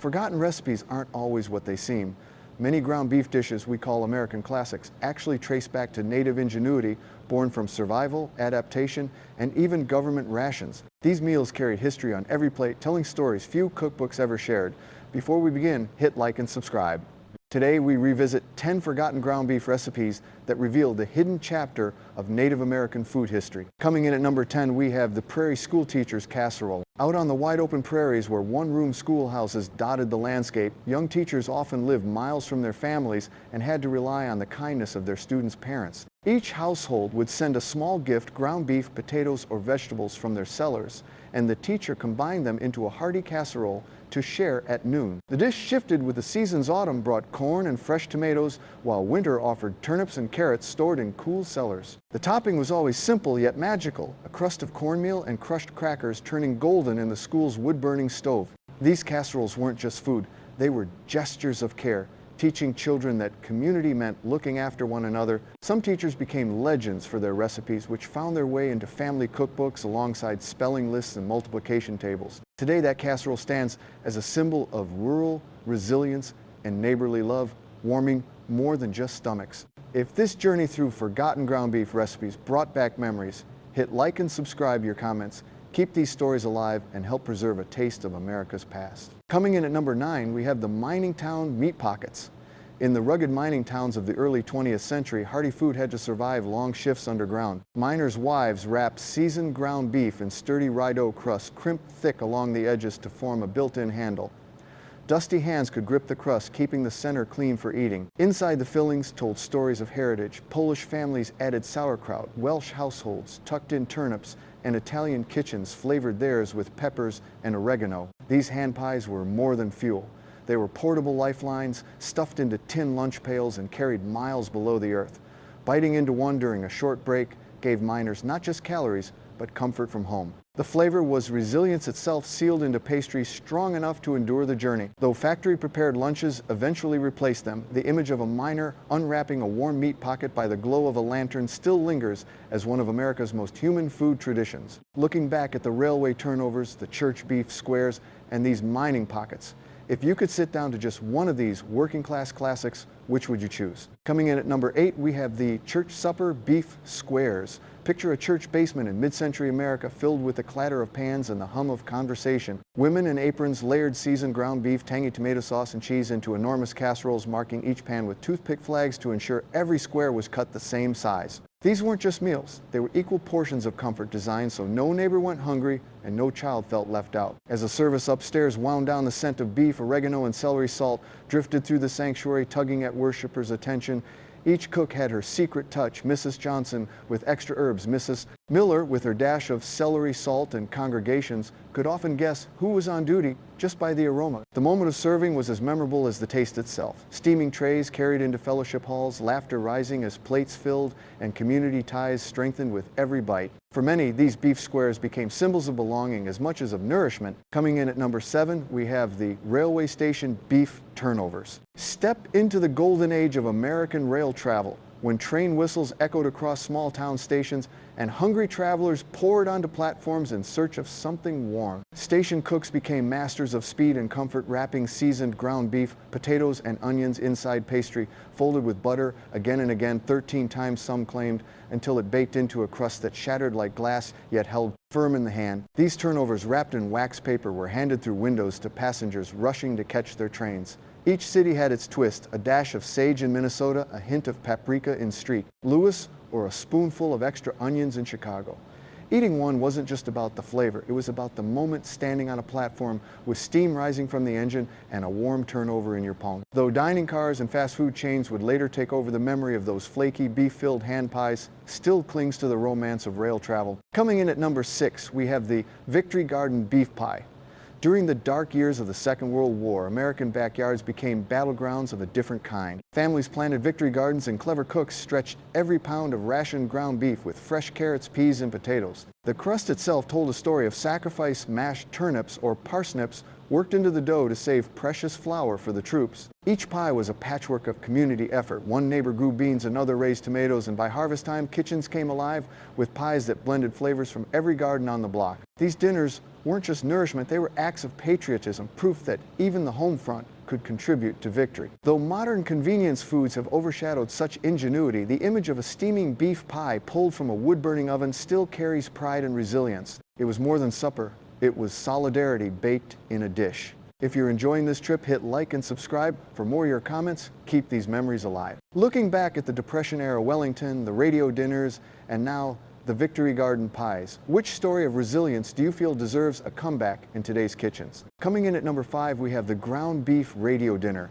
Forgotten recipes aren't always what they seem. Many ground beef dishes we call American classics actually trace back to native ingenuity born from survival, adaptation, and even government rations. These meals carried history on every plate, telling stories few cookbooks ever shared. Before we begin, hit like and subscribe. Today we revisit 10 forgotten ground beef recipes that reveal the hidden chapter of Native American food history. Coming in at number 10, we have the prairie school teacher's casserole. Out on the wide open prairies where one-room schoolhouses dotted the landscape, young teachers often lived miles from their families and had to rely on the kindness of their students' parents. Each household would send a small gift, ground beef, potatoes, or vegetables from their cellars, and the teacher combined them into a hearty casserole to share at noon. The dish shifted with the season's autumn brought corn and fresh tomatoes, while winter offered turnips and carrots stored in cool cellars. The topping was always simple yet magical, a crust of cornmeal and crushed crackers turning golden in the school's wood-burning stove. These casseroles weren't just food, they were gestures of care, teaching children that community meant looking after one another. Some teachers became legends for their recipes, which found their way into family cookbooks alongside spelling lists and multiplication tables. Today, that casserole stands as a symbol of rural resilience and neighborly love, warming more than just stomachs. If this journey through forgotten ground beef recipes brought back memories, hit like and subscribe your comments. Keep these stories alive and help preserve a taste of America's past. Coming in at number 9, we have the mining town meat pockets. In the rugged mining towns of the early 20th century, hearty food had to survive long shifts underground. Miners' wives wrapped seasoned ground beef in sturdy rye-dough crust, crimped thick along the edges to form a built-in handle. Dusty hands could grip the crust, keeping the center clean for eating. Inside the fillings told stories of heritage. Polish families added sauerkraut, Welsh households tucked in turnips, and Italian kitchens flavored theirs with peppers and oregano. These hand pies were more than fuel. They were portable lifelines, stuffed into tin lunch pails and carried miles below the earth. Biting into one during a short break gave miners not just calories, but comfort from home. The flavor was resilience itself, sealed into pastry strong enough to endure the journey. Though factory-prepared lunches eventually replaced them, the image of a miner unwrapping a warm meat pocket by the glow of a lantern still lingers as one of America's most human food traditions. Looking back at the railway turnovers, the church beef squares, and these mining pockets, if you could sit down to just one of these working-class classics, which would you choose? Coming in at number 8, we have the church supper beef squares. Picture a church basement in mid-century America filled with the clatter of pans and the hum of conversation. Women in aprons layered seasoned ground beef, tangy tomato sauce, and cheese into enormous casseroles, marking each pan with toothpick flags to ensure every square was cut the same size. These weren't just meals, they were equal portions of comfort designed so no neighbor went hungry and no child felt left out. As the service upstairs wound down, the scent of beef, oregano, and celery salt drifted through the sanctuary, tugging at worshipers' attention. Each cook had her secret touch, Mrs. Johnson with extra herbs, Mrs. Miller with her dash of celery, salt, and congregations could often guess who was on duty just by the aroma. The moment of serving was as memorable as the taste itself. Steaming trays carried into fellowship halls, laughter rising as plates filled, and community ties strengthened with every bite. For many, these beef squares became symbols of belonging as much as of nourishment. Coming in at number 7, we have the railway station beef turnovers. Step into the golden age of American rail travel, when train whistles echoed across small town stations and hungry travelers poured onto platforms in search of something warm. Station cooks became masters of speed and comfort, wrapping seasoned ground beef, potatoes, and onions inside pastry, folded with butter again and again, 13 times some claimed, until it baked into a crust that shattered like glass yet held firm in the hand. These turnovers, wrapped in wax paper, were handed through windows to passengers rushing to catch their trains. Each city had its twist, a dash of sage in Minnesota, a hint of paprika in Street Louis, or a spoonful of extra onions in Chicago. Eating one wasn't just about the flavor, it was about the moment standing on a platform with steam rising from the engine and a warm turnover in your palm. Though dining cars and fast food chains would later take over the memory of those flaky beef-filled hand pies, still clings to the romance of rail travel. Coming in at number 6, we have the Victory Garden beef pie. During the dark years of the Second World War, American backyards became battlegrounds of a different kind. Families planted victory gardens and clever cooks stretched every pound of rationed ground beef with fresh carrots, peas, and potatoes. The crust itself told a story of sacrifice, mashed turnips or parsnips worked into the dough to save precious flour for the troops. Each pie was a patchwork of community effort. One neighbor grew beans, another raised tomatoes, and by harvest time, kitchens came alive with pies that blended flavors from every garden on the block. These dinners weren't just nourishment, they were acts of patriotism, proof that even the home front could contribute to victory. Though modern convenience foods have overshadowed such ingenuity, the image of a steaming beef pie pulled from a wood-burning oven still carries pride and resilience. It was more than supper, it was solidarity baked in a dish. If you're enjoying this trip, hit like and subscribe. For more of your comments, keep these memories alive. Looking back at the Depression-era Wellington, the radio dinners, and now the Victory Garden pies, which story of resilience do you feel deserves a comeback in today's kitchens? Coming in at number 5, we have the ground beef radio dinner.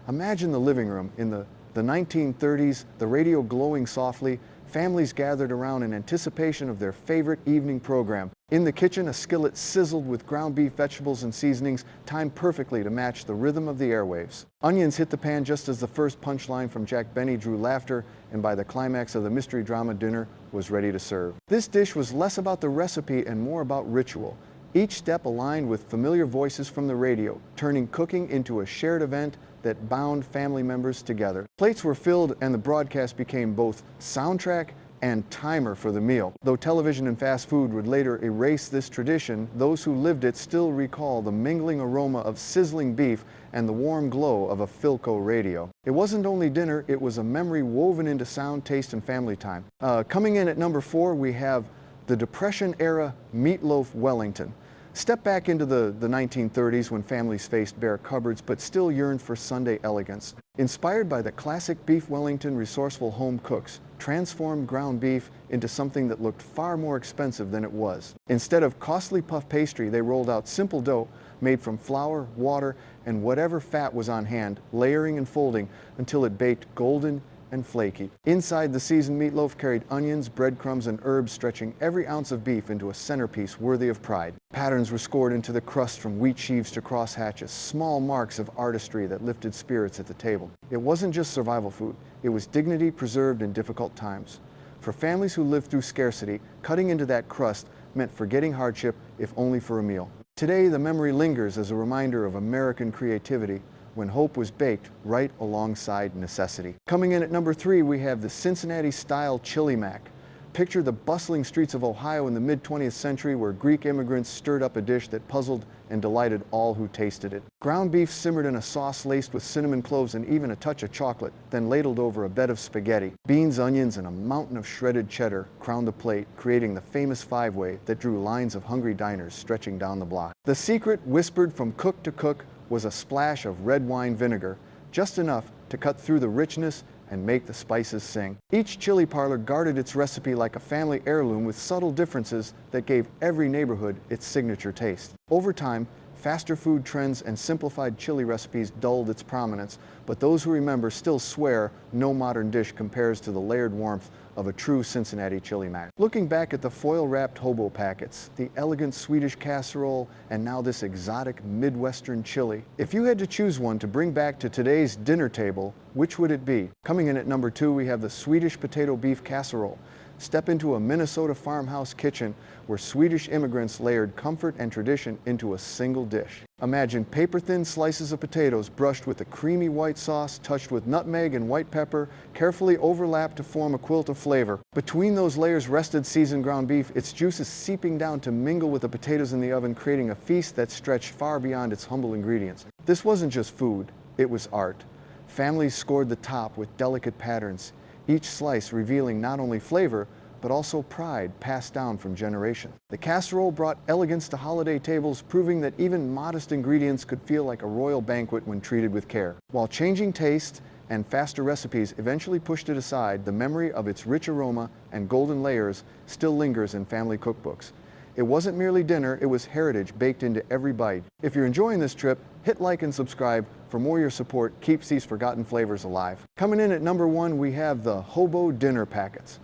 Imagine the living room in the 1930s, the radio glowing softly, families gathered around in anticipation of their favorite evening program. In the kitchen, a skillet sizzled with ground beef, vegetables, and seasonings, timed perfectly to match the rhythm of the airwaves. Onions hit the pan just as the first punchline from Jack Benny drew laughter, and by the climax of the mystery drama, dinner was ready to serve. This dish was less about the recipe and more about ritual. Each step aligned with familiar voices from the radio, turning cooking into a shared event that bound family members together. Plates were filled and the broadcast became both soundtrack and timer for the meal. Though television and fast food would later erase this tradition, those who lived it still recall the mingling aroma of sizzling beef and the warm glow of a Philco radio. It wasn't only dinner, it was a memory woven into sound, taste, and family time. Coming in at number 4, we have the Depression-era meatloaf Wellington. Step back into the 1930s when families faced bare cupboards but still yearned for Sunday elegance. Inspired by the classic beef Wellington, resourceful home cooks transformed ground beef into something that looked far more expensive than it was. Instead of costly puff pastry, they rolled out simple dough made from flour, water, and whatever fat was on hand, layering and folding until it baked golden and flaky. Inside, the seasoned meatloaf carried onions, breadcrumbs, and herbs, stretching every ounce of beef into a centerpiece worthy of pride. Patterns were scored into the crust from wheat sheaves to crosshatches, small marks of artistry that lifted spirits at the table. It wasn't just survival food, it was dignity preserved in difficult times. For families who lived through scarcity, cutting into that crust meant forgetting hardship, if only for a meal. Today, the memory lingers as a reminder of American creativity, when hope was baked right alongside necessity. Coming in at number 3, we have the Cincinnati-style chili mac. Picture the bustling streets of Ohio in the mid-20th century where Greek immigrants stirred up a dish that puzzled and delighted all who tasted it. Ground beef simmered in a sauce laced with cinnamon cloves and even a touch of chocolate, then ladled over a bed of spaghetti. Beans, onions, and a mountain of shredded cheddar crowned the plate, creating the famous five-way that drew lines of hungry diners stretching down the block. The secret, whispered from cook to cook, was a splash of red wine vinegar, just enough to cut through the richness and make the spices sing. Each chili parlor guarded its recipe like a family heirloom with subtle differences that gave every neighborhood its signature taste. Over time, faster food trends and simplified chili recipes dulled its prominence, but those who remember still swear no modern dish compares to the layered warmth of a true Cincinnati chili mac. Looking back at the foil-wrapped hobo packets, the elegant Swedish casserole, and now this exotic Midwestern chili, if you had to choose one to bring back to today's dinner table, which would it be? Coming in at number 2, we have the Swedish potato beef casserole. Step into a Minnesota farmhouse kitchen where Swedish immigrants layered comfort and tradition into a single dish. Imagine paper-thin slices of potatoes brushed with a creamy white sauce, touched with nutmeg and white pepper, carefully overlapped to form a quilt of flavor. Between those layers rested seasoned ground beef, its juices seeping down to mingle with the potatoes in the oven, creating a feast that stretched far beyond its humble ingredients. This wasn't just food, it was art. Families scored the top with delicate patterns, each slice revealing not only flavor, but also pride passed down from generation. The casserole brought elegance to holiday tables, proving that even modest ingredients could feel like a royal banquet when treated with care. While changing taste and faster recipes eventually pushed it aside, the memory of its rich aroma and golden layers still lingers in family cookbooks. It wasn't merely dinner, it was heritage baked into every bite. If you're enjoying this trip, hit like and subscribe. For more, your support keeps these forgotten flavors alive. Coming in at number 1, we have the hobo dinner packets.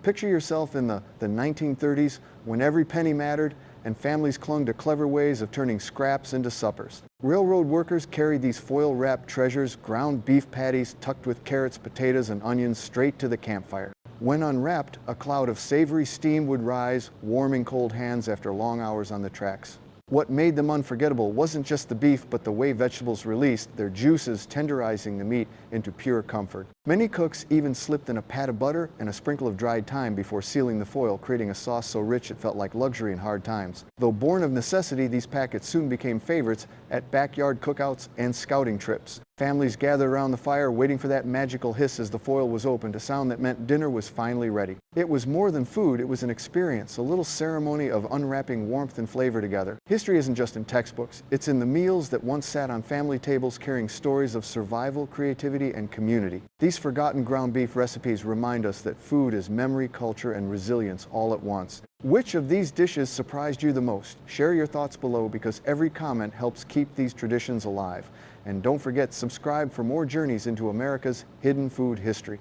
Picture yourself in the 1930s when every penny mattered and families clung to clever ways of turning scraps into suppers. Railroad workers carried these foil-wrapped treasures, ground beef patties tucked with carrots, potatoes, and onions, straight to the campfire. When unwrapped, a cloud of savory steam would rise, warming cold hands after long hours on the tracks. What made them unforgettable wasn't just the beef, but the way vegetables released their juices, tenderizing the meat into pure comfort. Many cooks even slipped in a pat of butter and a sprinkle of dried thyme before sealing the foil, creating a sauce so rich it felt like luxury in hard times. Though born of necessity, these packets soon became favorites at backyard cookouts and scouting trips. Families gathered around the fire, waiting for that magical hiss as the foil was opened, a sound that meant dinner was finally ready. It was more than food, it was an experience, a little ceremony of unwrapping warmth and flavor together. History isn't just in textbooks, it's in the meals that once sat on family tables carrying stories of survival, creativity, and community. These forgotten ground beef recipes remind us that food is memory, culture, and resilience all at once. Which of these dishes surprised you the most? Share your thoughts below, because every comment helps keep these traditions alive. And don't forget, subscribe for more journeys into America's hidden food history.